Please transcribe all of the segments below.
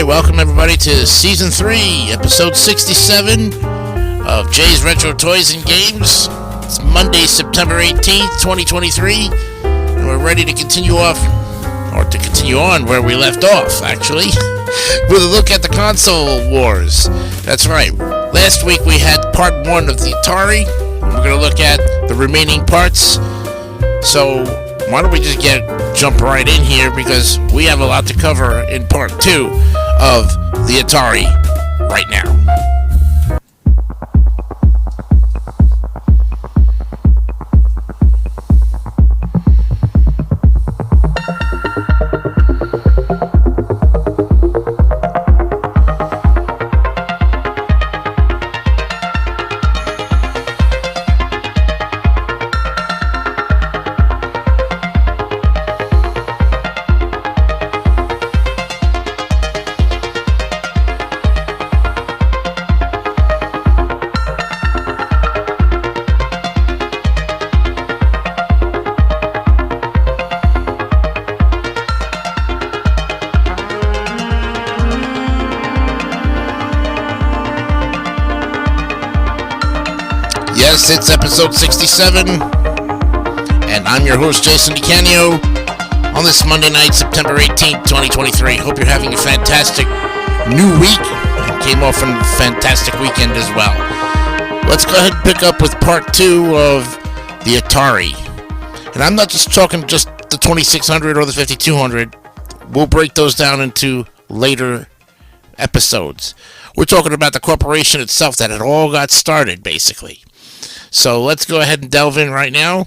Alright, welcome everybody to Season 3, Episode 67 of Jay's Retro Toys and Games. It's Monday, September 18th, 2023, and we're ready to continue on where we left off, actually, with a look at the console wars. That's right, last week we had part 1 of the Atari, and we're going to look at the remaining parts. So why don't we just jump right in here, because we have a lot to cover in part 2 of the Atari right now. Yes, it's episode 67, and I'm your host, Jason DeCanio, on this Monday night, September 18th, 2023. Hope you're having a fantastic new week, and came off a fantastic weekend as well. Let's go ahead and pick up with part 2 of the Atari. And I'm not just talking just the 2600 or the 5200. We'll break those down into later episodes. We're talking about the corporation itself that it all got started, basically. So let's go ahead and delve in right now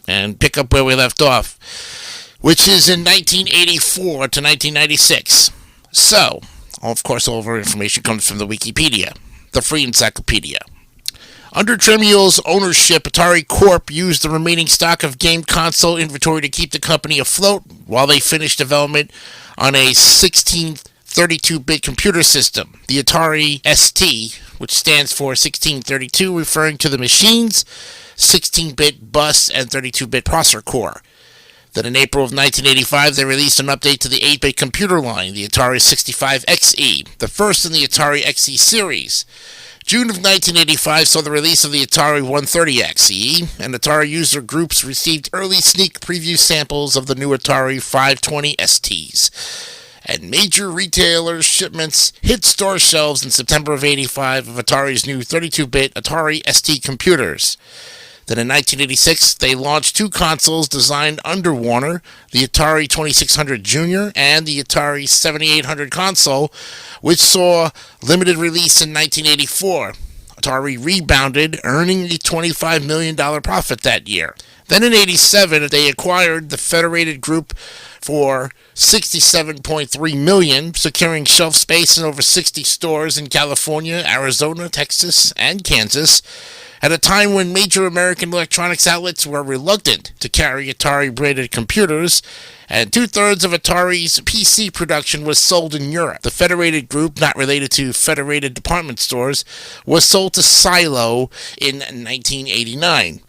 and pick up where we left off, which is in 1984 to 1996. So, of course, all of our information comes from the Wikipedia, the free encyclopedia. Under Tramiel's ownership, Atari Corp used the remaining stock of game console inventory to keep the company afloat while they finished development on a 1632-bit computer system, the Atari ST, which stands for 1632, referring to the machine's 16-bit bus and 32-bit processor core. Then in April of 1985, they released an update to the 8-bit computer line, the Atari 65 XE, the first in the Atari XE series. June of 1985 saw the release of the Atari 130 XE, and Atari User Groups received early sneak preview samples of the new Atari 520 STs. And major retailers' shipments hit store shelves in September of 85 of Atari's new 32-bit Atari ST computers. Then in 1986, they launched 2 consoles designed under Warner, the Atari 2600 Junior and the Atari 7800 console, which saw limited release in 1984. Atari rebounded, earning a $25 million profit that year. Then in 87, they acquired the Federated Group for $67.3 million, securing shelf space in over 60 stores in California, Arizona, Texas, and Kansas, at a time when major American electronics outlets were reluctant to carry Atari-branded computers, and 2/3 of Atari's PC production was sold in Europe. The Federated Group, not related to Federated Department Stores, was sold to Silo in 1989.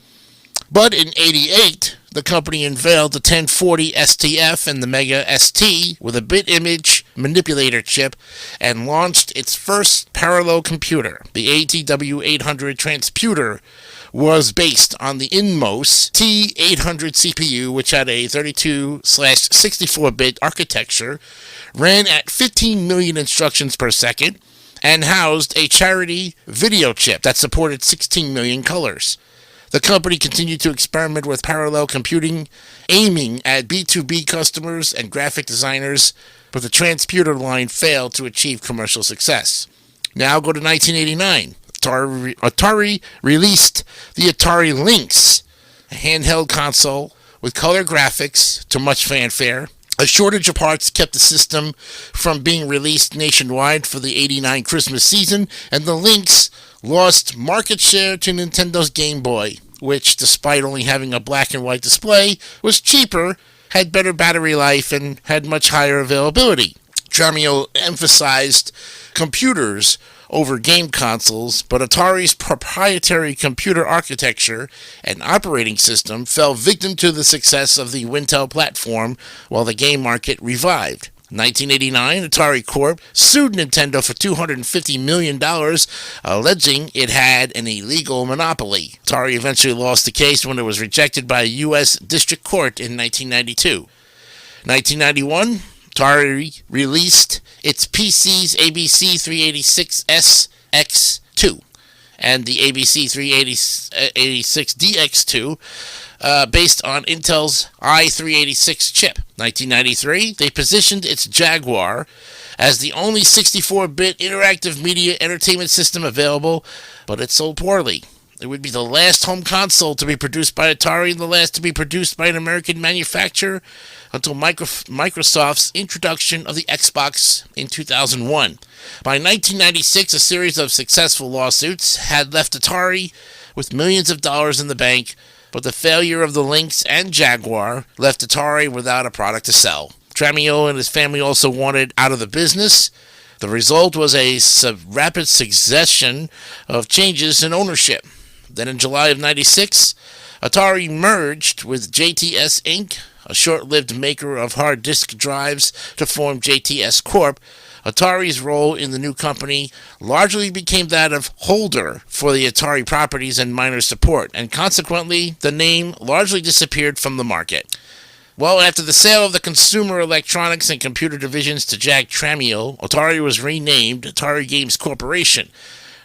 But in 88, the company unveiled the 1040 STF and the Mega ST with a bit image manipulator chip and launched its first parallel computer. The ATW 800 transputer was based on the Inmos T800 CPU, which had a 32/64-bit architecture, ran at 15 million instructions per second, and housed a charity video chip that supported 16 million colors. The company continued to experiment with parallel computing, aiming at B2B customers and graphic designers, but the transputer line failed to achieve commercial success. Now go to 1989. Atari released the Atari Lynx, a handheld console with color graphics to much fanfare. A shortage of parts kept the system from being released nationwide for the 89 Christmas season, and the Lynx lost market share to Nintendo's Game Boy, which, despite only having a black and white display, was cheaper, had better battery life, and had much higher availability. Tramiel emphasized computers over game consoles, but Atari's proprietary computer architecture and operating system fell victim to the success of the Wintel platform while the game market revived. 1989, Atari Corp sued Nintendo for $250 million, alleging it had an illegal monopoly. Atari eventually lost the case when it was rejected by a U.S. District Court in 1992. 1991, Atari released its PC's ABC 386S X2 and the ABC 386 DX2 based on Intel's i386 chip. 1993, they positioned its Jaguar as the only 64-bit interactive media entertainment system available, but it sold poorly. It would be the last home console to be produced by Atari and the last to be produced by an American manufacturer until Microsoft's introduction of the Xbox in 2001. By 1996, a series of successful lawsuits had left Atari with millions of dollars in the bank, but the failure of the Lynx and Jaguar left Atari without a product to sell. Tramiel and his family also wanted out of the business. The result was a rapid succession of changes in ownership. Then in July of 96, Atari merged with JTS Inc., a short-lived maker of hard disk drives, to form JTS Corp. Atari's role in the new company largely became that of holder for the Atari properties and minor support, and consequently, the name largely disappeared from the market. Well, after the sale of the consumer electronics and computer divisions to Jack Tramiel, Atari was renamed Atari Games Corporation.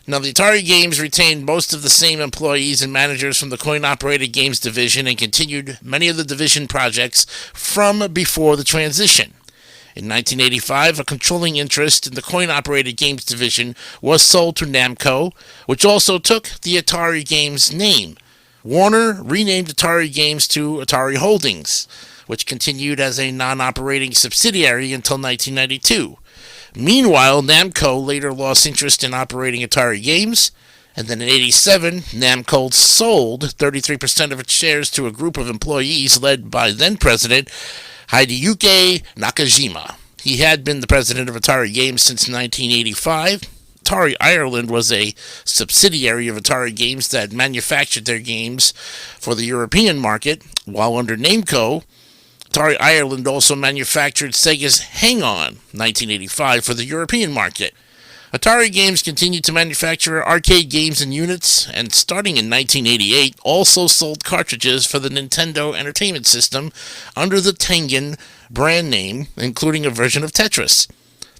Now, the Atari Games retained most of the same employees and managers from the coin-operated games division and continued many of the division projects from before the transition. In 1985, a controlling interest in the coin-operated games division was sold to Namco, which also took the Atari Games name. Warner renamed Atari Games to Atari Holdings, which continued as a non-operating subsidiary until 1992. Meanwhile, Namco later lost interest in operating Atari Games, and then in 1987, Namco sold 33% of its shares to a group of employees led by then-president Hideyuki Nakajima. He had been the president of Atari Games since 1985. Atari Ireland was a subsidiary of Atari Games that manufactured their games for the European market, while under Namco, Atari Ireland also manufactured Sega's Hang-On 1985 for the European market. Atari Games continued to manufacture arcade games and units, and starting in 1988, also sold cartridges for the Nintendo Entertainment System under the Tengen brand name, including a version of Tetris.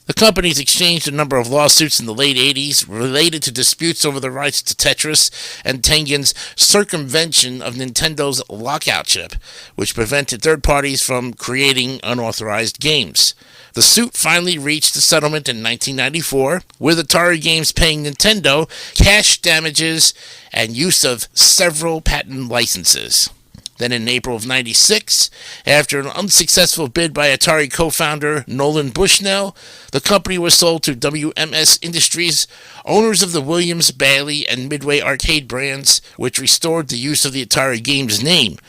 The companies exchanged a number of lawsuits in the late 80s related to disputes over the rights to Tetris and Tengen's circumvention of Nintendo's lockout chip, which prevented third parties from creating unauthorized games. The suit finally reached a settlement in 1994, with Atari Games paying Nintendo cash damages and use of several patent licenses. Then in April of 96, after an unsuccessful bid by Atari co-founder Nolan Bushnell, the company was sold to WMS Industries, owners of the Williams, Bailey, and Midway arcade brands, which restored the use of the Atari Games name.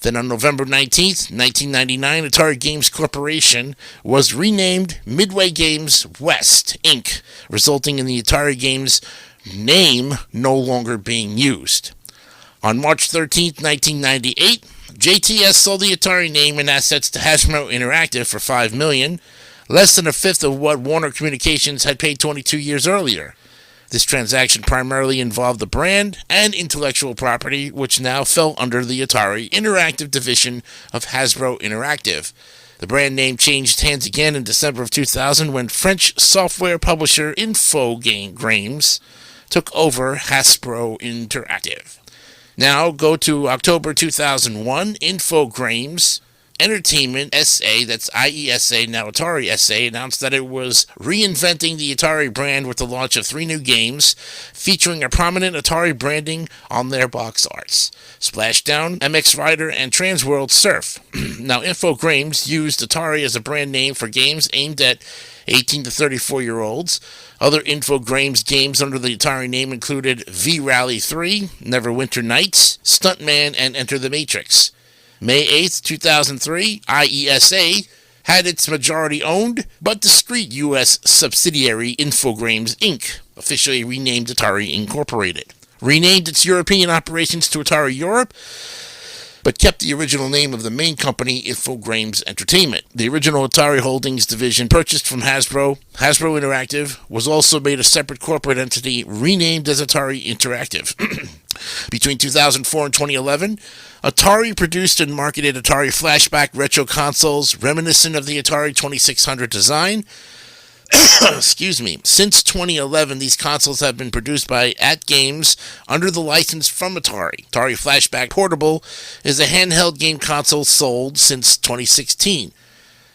Then on November 19, 1999, Atari Games Corporation was renamed Midway Games West, Inc., resulting in the Atari Games name no longer being used. On March 13, 1998, JTS sold the Atari name and assets to Hasbro Interactive for $5 million, less than a fifth of what Warner Communications had paid 22 years earlier. This transaction primarily involved the brand and intellectual property, which now fell under the Atari Interactive division of Hasbro Interactive. The brand name changed hands again in December of 2000 when French software publisher Infogrames took over Hasbro Interactive. Now go to October 2001, Infogrames Entertainment SA, that's IESA, now Atari SA, announced that it was reinventing the Atari brand with the launch of 3 new games featuring a prominent Atari branding on their box arts: Splashdown, MX Rider, and Transworld Surf. Now, Infogrames used Atari as a brand name for games aimed at 18 to 34-year-olds. Other Infogrames games under the Atari name included V-Rally 3, Neverwinter Nights, Stuntman, and Enter the Matrix. May 8, 2003, IESA had its majority-owned but discreet U.S. subsidiary Infogrames Inc., officially renamed Atari Incorporated. Renamed its European operations to Atari Europe, but kept the original name of the main company, Infogrames Entertainment. The original Atari Holdings division, purchased from Hasbro Interactive, was also made a separate corporate entity renamed as Atari Interactive. Between 2004 and 2011, Atari produced and marketed Atari Flashback retro consoles reminiscent of the Atari 2600 design. Excuse me. Since 2011, these consoles have been produced by AtGames under the license from Atari. Atari Flashback Portable is a handheld game console sold since 2016.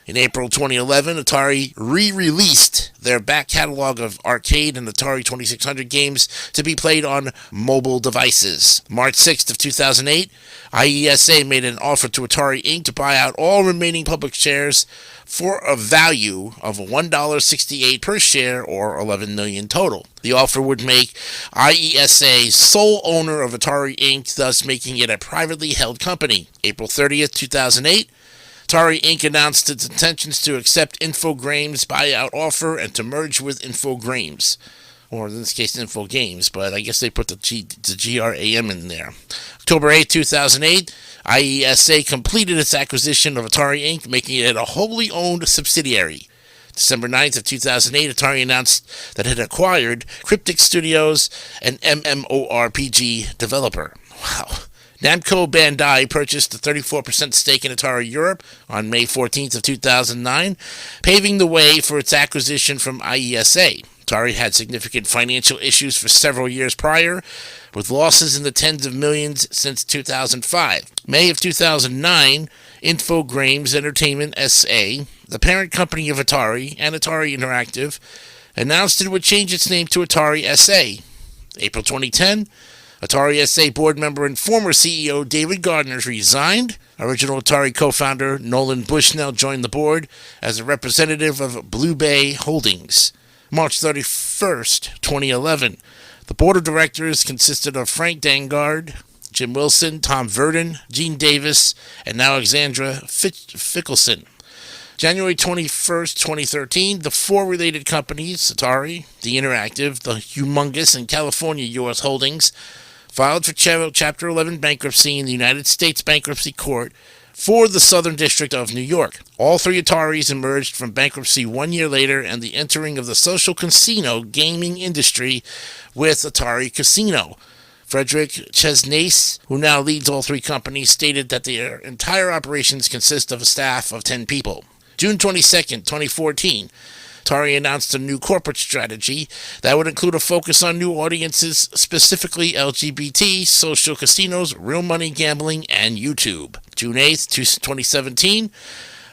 In April 2011, Atari re-released their back catalog of arcade and Atari 2600 games to be played on mobile devices. March 6th of 2008, IESA made an offer to Atari Inc. to buy out all remaining public shares for a value of $1.68 per share, or $11 million total. The offer would make IESA sole owner of Atari Inc., thus making it a privately held company. April 30th, 2008, Atari Inc. announced its intentions to accept Infogrames' buyout offer and to merge with Infogrames, or in this case Infogames, but I guess they put the GRAM in there. October 8, 2008, IESA completed its acquisition of Atari Inc., making it a wholly owned subsidiary. December 9th of 2008, Atari announced that it had acquired Cryptic Studios, an MMORPG developer. Wow. Namco Bandai purchased a 34% stake in Atari Europe on May 14th of 2009, paving the way for its acquisition from IESA. Atari had significant financial issues for several years prior, with losses in the tens of millions since 2005. May of 2009, Infogrames Entertainment SA, the parent company of Atari and Atari Interactive, announced it would change its name to Atari SA. April 2010, Atari SA board member and former CEO David Gardner resigned. Original Atari co-founder Nolan Bushnell joined the board as a representative of Blue Bay Holdings. March 31st, 2011. The board of directors consisted of Frank Dangard, Jim Wilson, Tom Verdon, Gene Davis, and Alexandra Fickelson. January 21st, 2013, the four related companies, Atari, the Interactive, the Humongous, and California U.S. Holdings, filed for Chapter 11 bankruptcy in the United States Bankruptcy Court for the Southern District of New York. All three Ataris emerged from bankruptcy 1 year later and the entering of the social casino gaming industry with Atari Casino. Frederick Chesnace, who now leads all three companies, stated that their entire operations consist of a staff of 10 people. June 22nd, 2014, Atari announced a new corporate strategy that would include a focus on new audiences, specifically LGBT, social casinos, real money gambling, and YouTube. June 8th, 2017,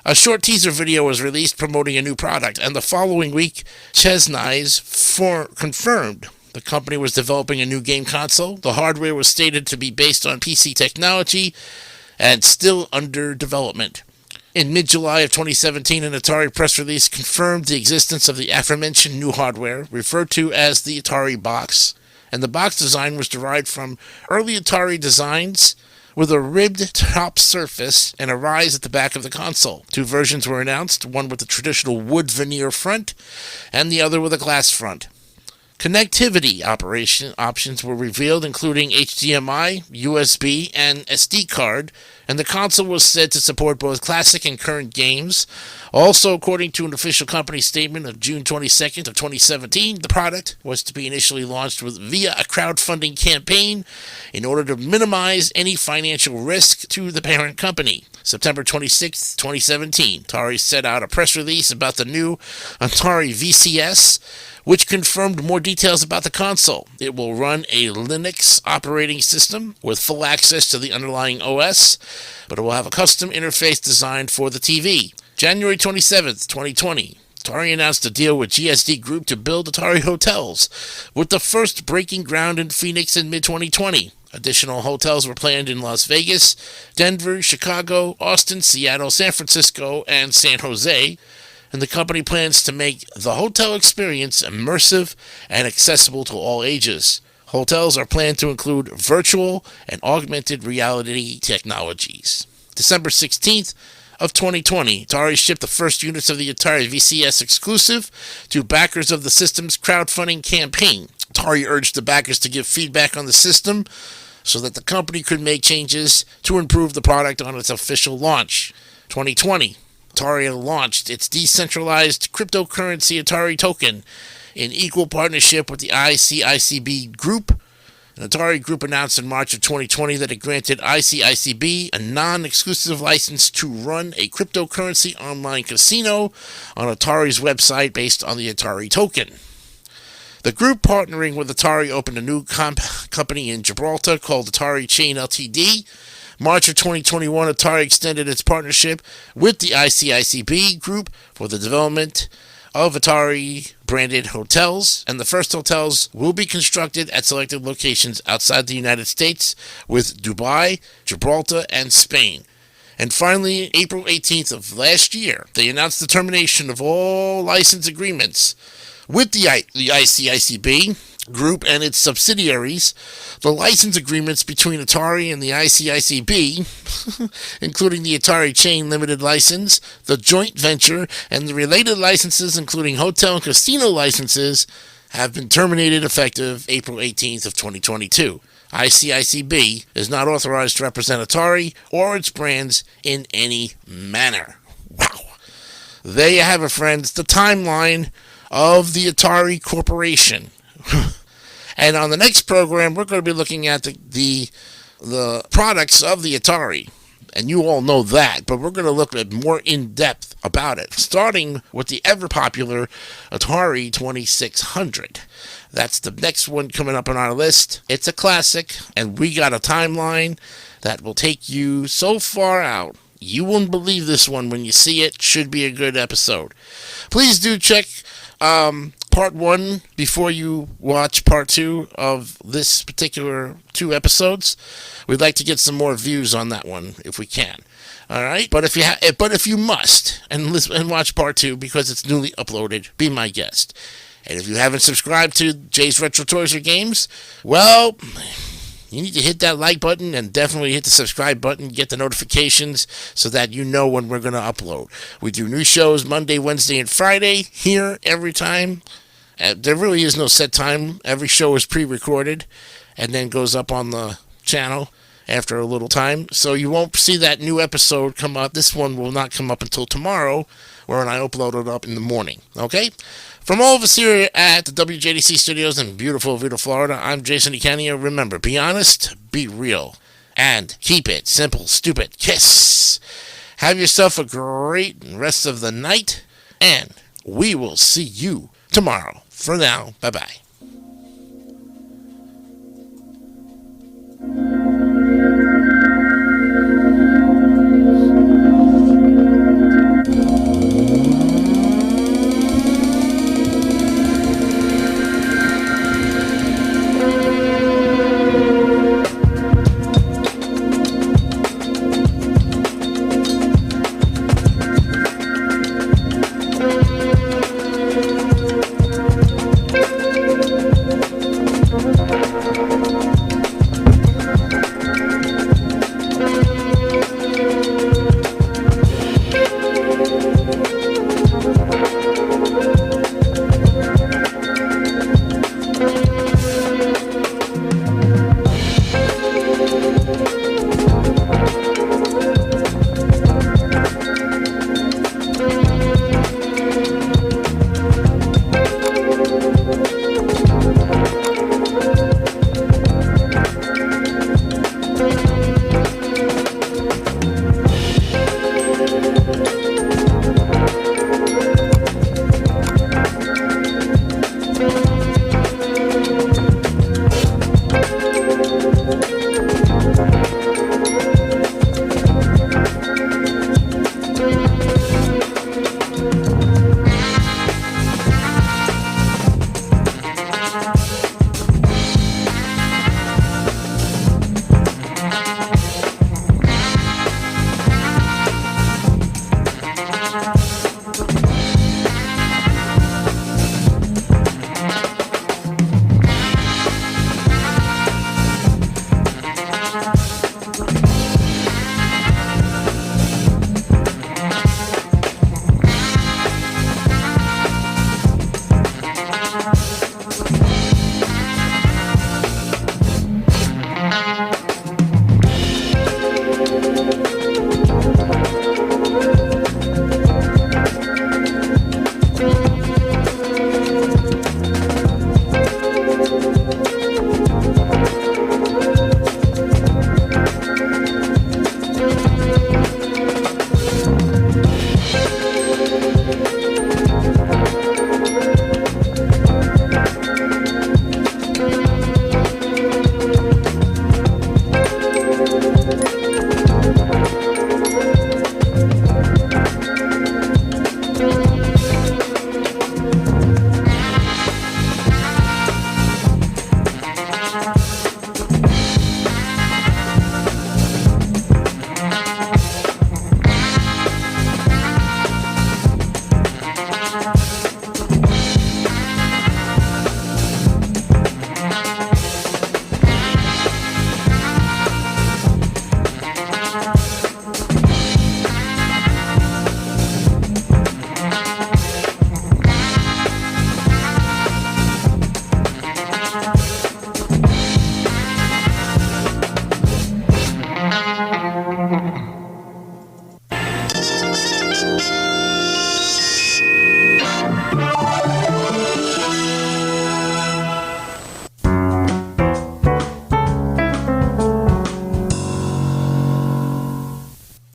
a short teaser video was released promoting a new product, and the following week, Chesnace confirmed the company was developing a new game console. The hardware was stated to be based on PC technology and still under development. In mid-July of 2017, an Atari press release confirmed the existence of the aforementioned new hardware, referred to as the Atari box, and the box design was derived from early Atari designs with a ribbed top surface and a rise at the back of the console. Two versions were announced, one with the traditional wood veneer front and the other with a glass front. Connectivity options were revealed, including HDMI, USB, and SD card, and the console was said to support both classic and current games. Also, according to an official company statement of June 22nd of 2017, the product was to be initially launched via a crowdfunding campaign in order to minimize any financial risk to the parent company. September 26th, 2017, Atari set out a press release about the new Atari VCS, which confirmed more details about the console. It will run a Linux operating system with full access to the underlying OS, but it will have a custom interface designed for the TV. January 27th, 2020, Atari announced a deal with GSD Group to build Atari hotels, with the first breaking ground in Phoenix in mid-2020. Additional hotels were planned in Las Vegas, Denver, Chicago, Austin, Seattle, San Francisco, and San Jose, and the company plans to make the hotel experience immersive and accessible to all ages. Hotels are planned to include virtual and augmented reality technologies. December 16th of 2020, Atari shipped the first units of the Atari VCS exclusive to backers of the system's crowdfunding campaign. Atari urged the backers to give feedback on the system so that the company could make changes to improve the product on its official launch. 2020, Atari launched its decentralized cryptocurrency Atari token in equal partnership with the ICICB Group. The Atari Group announced in March of 2020 that it granted ICICB a non-exclusive license to run a cryptocurrency online casino on Atari's website based on the Atari token. The group, partnering with Atari, opened a new company in Gibraltar called Atari Chain Ltd. March of 2021, Atari extended its partnership with the ICICB Group for the development of Atari-branded hotels, and the first hotels will be constructed at selected locations outside the United States, with Dubai, Gibraltar, and Spain. And finally, April 18th of last year, they announced the termination of all license agreements with the ICICB Group and its subsidiaries. The license agreements between Atari and the ICICB, including the Atari Chain Limited license, the joint venture, and the related licenses, including hotel and casino licenses, have been terminated effective April 18th of 2022. ICICB is not authorized to represent Atari or its brands in any manner. Wow. There you have it, friends, the timeline of the Atari Corporation. And on the next program, we're going to be looking at the products of the Atari. And you all know that, but we're going to look at more in-depth about it, starting with the ever-popular Atari 2600. That's the next one coming up on our list. It's a classic, and we got a timeline that will take you so far out. You won't believe this one when you see it. Should be a good episode. Please do check part 1 before you watch part 2 of this particular 2 episodes. We'd like to get some more views on that one if we can. All right, but if you must and listen and watch part 2 because it's newly uploaded, be my guest. And if you haven't subscribed to Jay's Retro Toys or Games, well, you need to hit that like button and definitely hit the subscribe button, get the notifications so that you know when we're going to upload. We do new shows Monday, Wednesday, and Friday here every time. There really is no set time. Every show is pre-recorded and then goes up on the channel after a little time. So you won't see that new episode come up. This one will not come up until tomorrow, when I upload it up in the morning. Okay? From all of us here at the WJDC Studios in beautiful Vita, Florida, I'm Jason DeCanio. Remember, be honest, be real, and keep it simple, stupid. Kiss. Have yourself a great rest of the night, and we will see you tomorrow. For now, bye-bye.